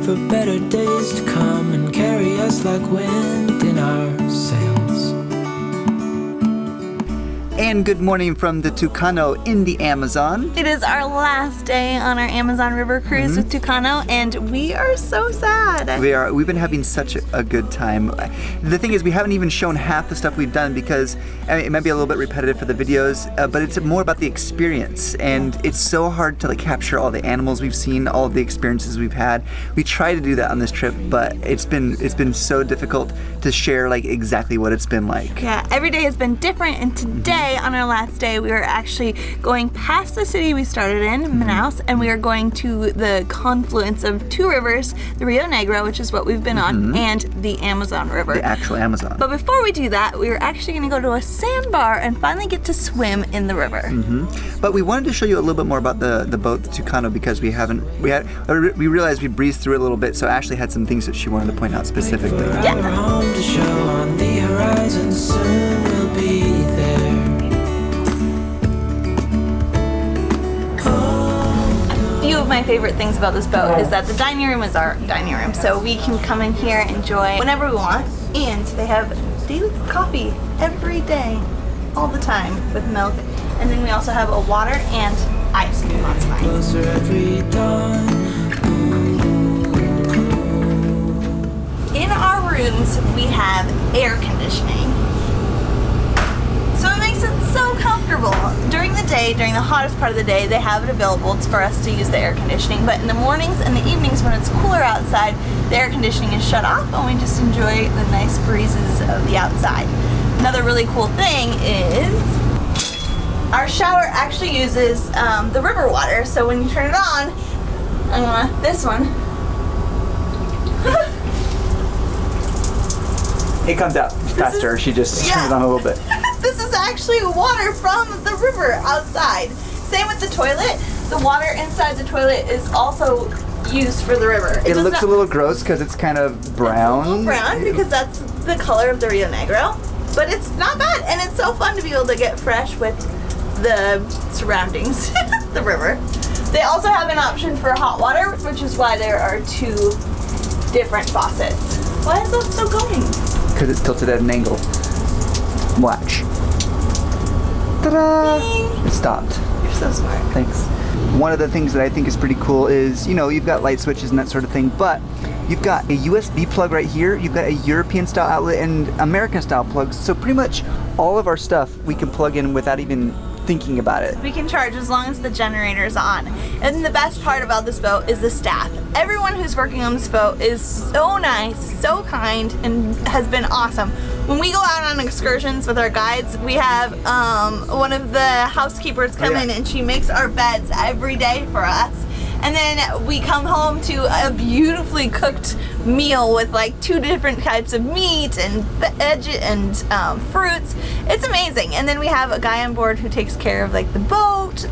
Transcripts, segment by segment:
for better days to come and carry us like wind in our sails. And good morning from the Tucano in the Amazon. It is our last day on our Amazon River cruise with Tucano, and we are so sad. We've been having such a good time. The thing is, we haven't even shown half the stuff we've done because it might be a little bit repetitive for the videos, but it's more about the experience. And it's so hard to capture all the animals we've seen, all of the experiences we've had. We try to do that on this trip, but it's been so difficult to share exactly what it's been like. Yeah, every day has been different, and today on our last day we are actually going past the city we started in, Manaus, and we are going to the confluence of two rivers, the Rio Negro, which is what we've been on, and the Amazon River. The actual Amazon. But before we do that, we are actually going to go to a sandbar and finally get to swim in the river. But we wanted to show you a little bit more about the boat, the Tucano, because we realized we breezed through it a little bit, so Ashley had some things that she wanted to point out specifically. Yeah. We're home to show on the horizon, soon we'll be there. A few of my favorite things about this boat is that the dining room is our dining room, so we can come in here and enjoy whenever we want, and they have daily coffee every day, all the time, with milk, and then we also have a water and ice and lots of ice. Closer every dawn. In our rooms, we have air conditioning. So it makes it so comfortable. During the day, during the hottest part of the day, they have it available for us to use the air conditioning. But in the mornings and the evenings when it's cooler outside, the air conditioning is shut off and we just enjoy the nice breezes of the outside. Another really cool thing is our shower actually uses the river water. So when you turn it on, this one, It comes out faster. She just turns it on a little bit. this is actually water from the river outside. Same with the toilet. The water inside the toilet is also used for the river. It looks a little gross because it's kind of brown. It's a little brown because that's the color of the Rio Negro. But it's not bad, and it's so fun to be able to get fresh with the surroundings, the river. They also have an option for hot water, which is why there are two different faucets. Why is that still going? Because it's tilted at an angle. Watch. Ta-da! Ding. It stopped. You're so smart. Thanks. One of the things that I think is pretty cool is, you've got light switches and that sort of thing, but you've got a USB plug right here, you've got a European style outlet and American style plugs, so pretty much all of our stuff we can plug in without even thinking about it. We can charge as long as the generator is on. And the best part about this boat is the staff. Everyone who's working on this boat is so nice, so kind, and has been awesome. When we go out on excursions with our guides, we have one of the housekeepers come in and she makes our beds every day for us. And then we come home to a beautifully cooked meal with two different types of meat and veg and fruits. It's amazing. And then we have a guy on board who takes care of the boat.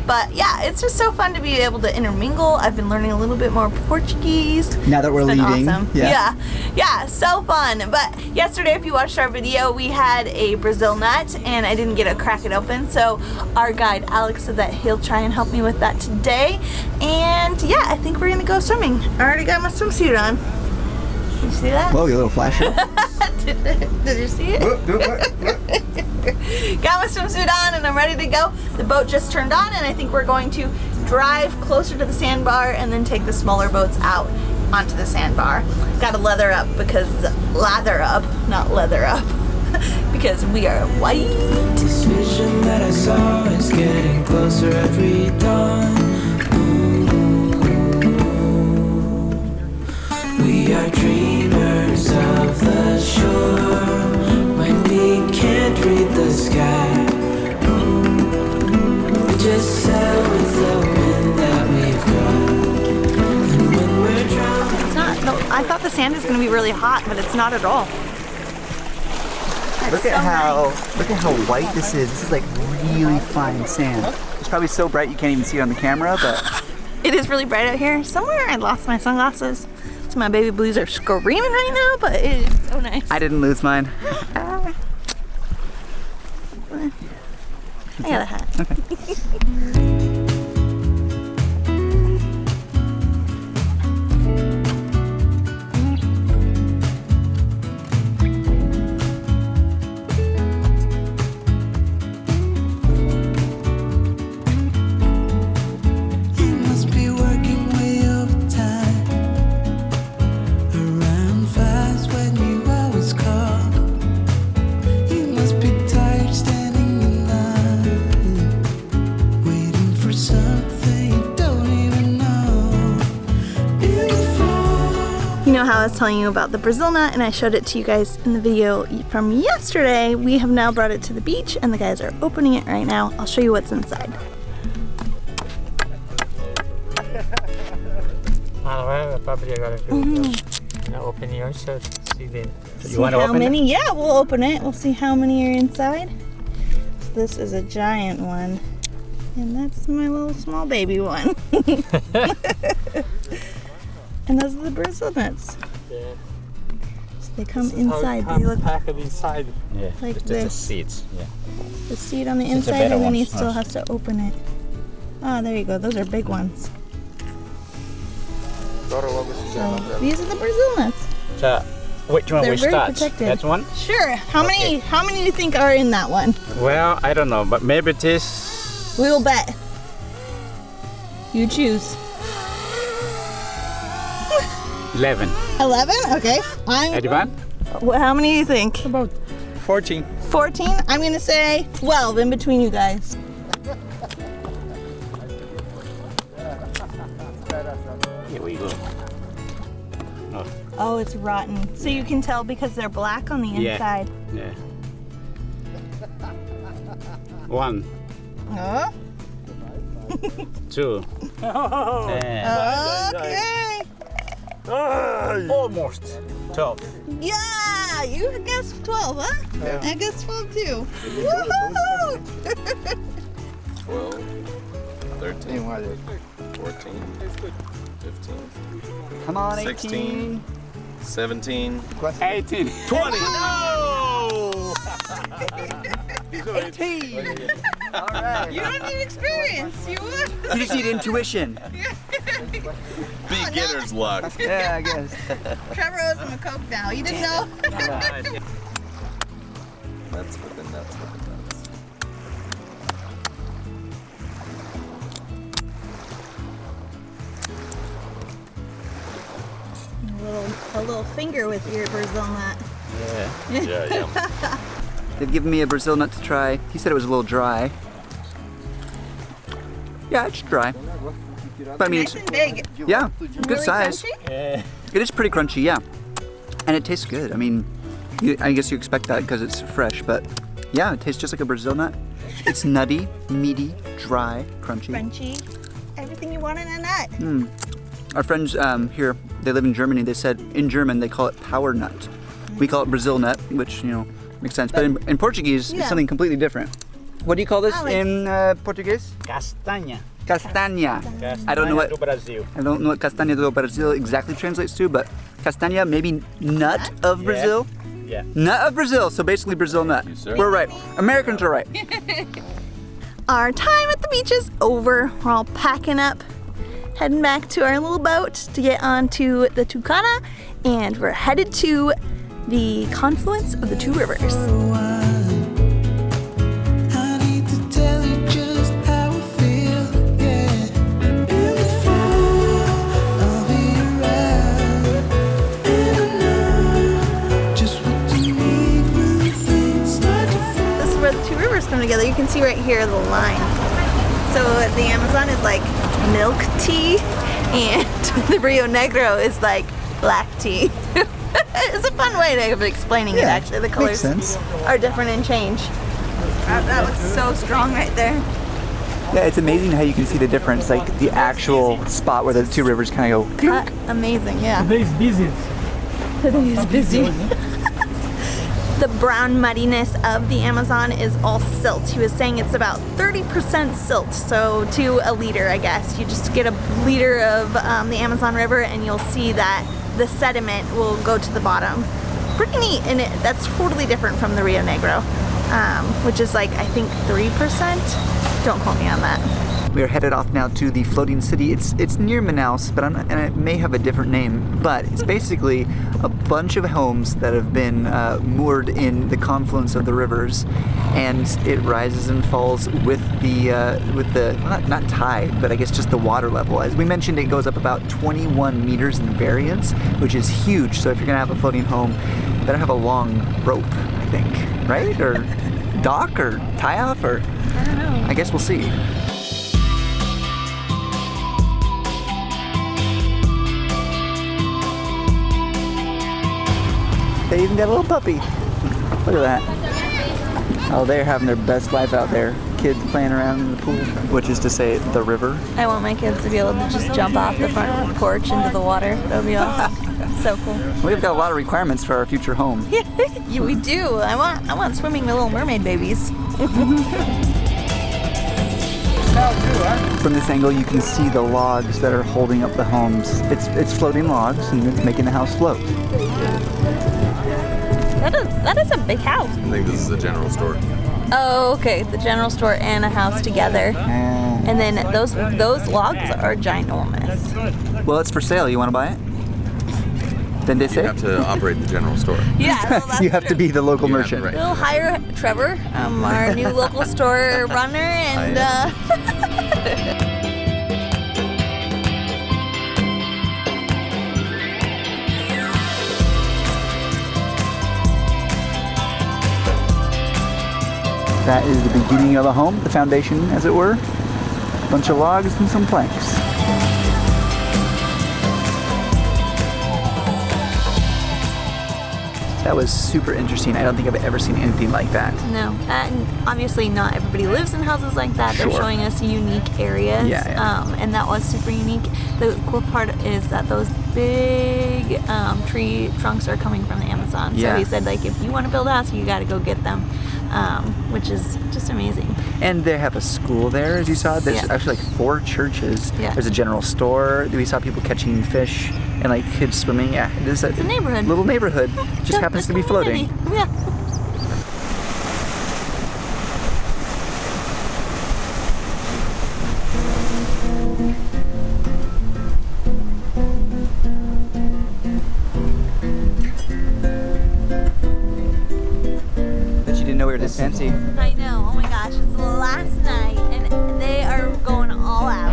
But yeah, it's just so fun to be able to intermingle. I've been learning a little bit more Portuguese. Now that we're leaving. Awesome. Yeah, so fun. But yesterday, if you watched our video, we had a Brazil nut and I didn't get to crack it open. So our guide Alex said that he'll try and help me with that today. And yeah, I think we're gonna go swimming. I already got my swimsuit on. Did you see that? Whoa, your little flasher. Did you see it? Got my swimsuit on and I'm ready to go. The boat just turned on and I think we're going to drive closer to the sandbar and then take the smaller boats out onto the sandbar. Gotta leather up, because we are white. This vision that I saw is getting closer every dawn. We are dreamers of the shore when we can't read the sky. We just sail with the wind that we've got. And when we're drowning, It's not, no, I thought the sand was gonna be really hot, but it's not at all. Look at how white this is. This is really fine sand. It's probably so bright you can't even see it on the camera, but It is really bright out here. Somewhere I lost my sunglasses. So my baby blues are screaming right now, but it is so nice. I didn't lose mine. I got a hat. Okay. know how I was telling you about the Brazil nut and I showed it to you guys in the video from yesterday? We have now brought it to the beach and the guys are opening it right now. I'll show you what's inside. Now open yours so see the. See how many? Yeah, we'll open it. We'll see how many are inside. This is a giant one. And that's my little small baby one. And those are the Brazil nuts. Yeah. So they come inside. They look packed inside. Yeah. like It's just the this. seeds. Yeah. The seed on the It's the inside, better and then he ones. still has to open it. Ah, there you go. Those are big ones. So these are the Brazil nuts. So which one They're we very start? protected. That one? Sure. How Okay. many? How many do you think are in that one? Well, I don't know, but maybe this. We will bet. You choose. 11. 11. Okay. Anyone? How many do you think? About 14. 14. I'm gonna say 12 in between you guys. Here we go. Oh, Oh, it's rotten. So you can tell because they're black on the Yeah. inside. yeah. 1, Oh. 2. Okay. Almost 12. Yeah, you guessed 12, huh? Yeah. I guessed 12 too. Woohoo! 12, 13, 14, 15, Come on, 16. 17, 18. 20. No! 18. All right. You don't need experience. You would. You just need intuition. Beginner's luck. Yeah, I guess. Trevor owes him a Coke now. You didn't know? That's with the nuts, with the nuts. a little finger with your Brazil nut. Yeah, They've given me a Brazil nut to try. He said it was a little dry. Yeah, it's dry. But I mean, Nice it's, and big. yeah, good Really size. crunchy? Yeah. It is pretty crunchy, yeah. And it tastes good. I mean, I guess you expect that because it's fresh, but yeah, it tastes just like a Brazil nut. It's nutty, meaty, dry, crunchy. Crunchy. Everything you want in a nut. Our friends here, they live in Germany. They said in German they call it power nut. We call it Brazil nut, which, you know, makes sense. But in Portuguese, Yeah. it's something completely different. What do you call this Alex. in Portuguese? Castanha. Castanha. I don't know what do Brasil. I don't know what castanha do Brasil exactly translates to, but castanha maybe nut of Brazil. Yeah. Nut of Brazil, so basically Brazil nut. sir. We're right. Americans are right. Our time at the beach is over. We're all packing up, heading back to our little boat to get onto the Tucana, and we're headed to the confluence of the two rivers. I need to tell you just how I feel, yeah. In the fall, I'll be around, and I know just what you need when things start to fall. This is where the two rivers come together. You can see right here the line. So the Amazon is like milk tea, and the Rio Negro is like black tea. It's a fun way of explaining it, Yeah, actually. The makes colors sense. are different and change. That looks so strong right there. Yeah, it's amazing how you can see the difference, like the actual spot where the two rivers kind of go. Cut. Amazing, yeah. Today's busy. Today's busy. The brown muddiness of the Amazon is all silt. He was saying it's about 30% silt. So to a liter, I guess, you just get a liter of the Amazon River and you'll see that the sediment will go to the bottom. Pretty neat, and that's totally different from the Rio Negro, which is like, I think 3%. Don't quote me on that. We are headed off now to the floating city. It's near Manaus, but and it may have a different name. But it's basically a bunch of homes that have been moored in the confluence of the rivers, and it rises and falls with the well, not tide, but I guess just the water level. As we mentioned, it goes up about 21 meters in variance, which is huge. So if you're gonna have a floating home, you better have a long rope, I think, right? Or dock or tie off, or I don't know. I guess we'll see. They even got a little puppy. Look at that. Oh, they're having their best life out there. Kids playing around in the pool, which is to say the river. I want my kids to be able to just jump off the front porch into the water. That would be awesome. So cool. We've got a lot of requirements for our future home. Yeah, we do. I want swimming the Little Mermaid babies. From this angle, you can see the logs that are holding up the homes. It's floating logs, and it's making the house float. That is a big house. I think this is a general store. Oh, okay. The general store and a house together. And then those logs are ginormous. Well, it's for sale. You want to buy it? Then they You say have to operate the general store. Yeah, well, that's you have to be the local You have merchant. the right. We'll hire Trevor, our new local store runner, and That is the beginning of a home, the foundation, as it were. Bunch of logs and some planks. That was super interesting. I don't think I've ever seen anything like that. no, and obviously not everybody lives in houses like that. They're Sure. showing us unique areas, Yeah. and that was super unique. The cool part is that those big tree trunks are coming from the Amazon. Yeah. So he said, like, if you want to build a house, you got to go get them, which is just amazing. And they have a school there, as you saw. There's Yeah. actually like 4 churches. Yeah. There's a general store. We saw people catching fish and like kids swimming. Yeah, this is It's a neighborhood. little neighborhood. Just happens to be floating. Yeah. Bet you didn't know we were this fancy. I know. Oh my gosh, it's the last night, and they are going all out.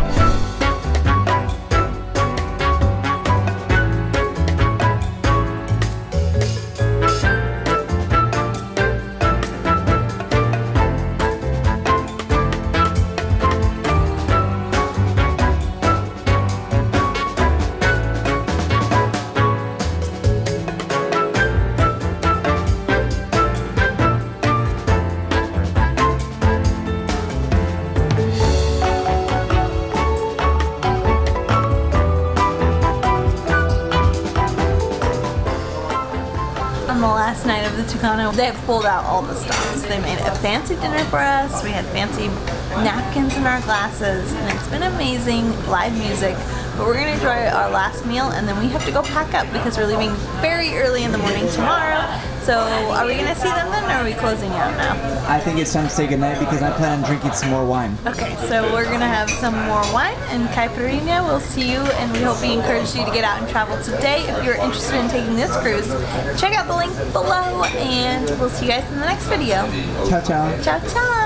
On the last night of the Tucano, they pulled out all the stops. They made a fancy dinner for us. We had fancy napkins in our glasses, and it's been amazing. Live music. But we're gonna enjoy our last meal, and then we have to go pack up because we're leaving very early in the morning tomorrow. So are we gonna see them then, or are we closing out now? I think it's time to say goodnight because I plan on drinking some more wine. Okay, so we're gonna have some more wine and caipirinha. We'll see you, and we hope we encourage you to get out and travel today. If you're interested in taking this cruise, check out the link below, and we'll see you guys in the next video. Ciao, ciao. Ciao, ciao.